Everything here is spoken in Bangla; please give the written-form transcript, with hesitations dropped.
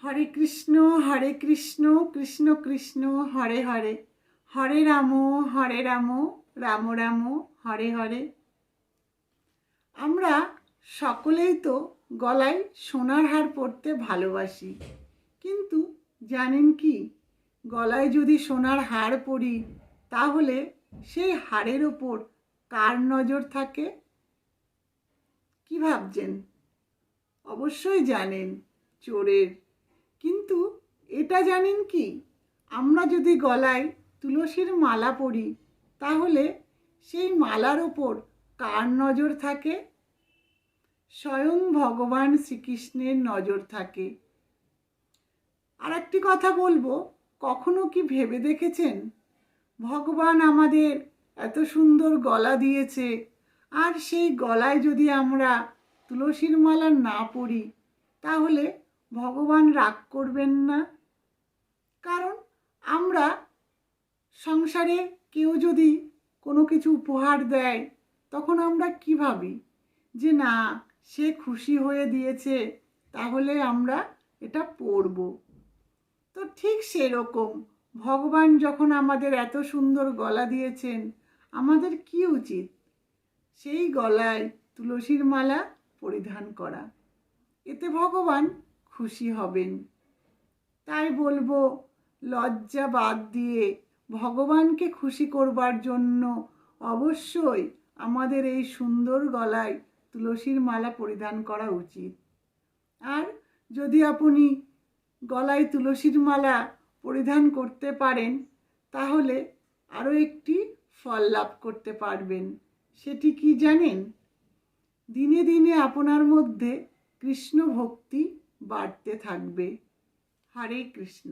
হরে কৃষ্ণ কৃষ্ণ কৃষ্ণ হরে হরে, হরে রাম রাম রাম হরে হরে। আমরা সকলেই তো গলায় সোনার হার পরতে ভালোবাসি, কিন্তু জানেন কি, গলায় যদি সোনার হার পরি তাহলে সেই হারের ওপর কার নজর থাকে? কি ভাবছেন? অবশ্যই জানেন, চোরের। কিন্তু এটা জানেন কি, আমরা যদি গলায় তুলসীর মালা পরি তাহলে সেই মালার ওপর কার নজর থাকে? স্বয়ং ভগবান শ্রীকৃষ্ণের নজর থাকে। আর একটি কথা বলবো, কখনো কি ভেবে দেখেছেন, ভগবান আমাদের এত সুন্দর গলা দিয়েছে, আর সেই গলায় যদি আমরা তুলসীর মালা না পরি তাহলে ভগবান রাগ করবেন না? কারণ আমরা সংসারে কেউ যদি কোনো কিছু উপহার দেয় তখন আমরা কি ভাবি, যে না, সে খুশি হয়ে দিয়েছে তাহলে আমরা এটা পরব। তো ঠিক সেরকম ভগবান যখন আমাদের এত সুন্দর গলা দিয়েছেন, আমাদের কি উচিত? সেই গলায় তুলসীর মালা পরিধান করা। এতে ভগবান খুশি হবেন। তাই বলবো, লজ্জা বাদ দিয়ে ভগবানকে খুশি করবার জন্য অবশ্যই আমাদের এই সুন্দর গলায় তুলসীর মালা পরিধান করা উচিত। আর যদি আপনি গলায় তুলসীর মালা পরিধান করতে পারেন তাহলে আরও একটি ফল লাভ করতে পারবেন। সেটি কি জানেন? দিনে দিনে আপনার মধ্যে কৃষ্ণ ভক্তি বাড়তে থাকবে। হরে কৃষ্ণ।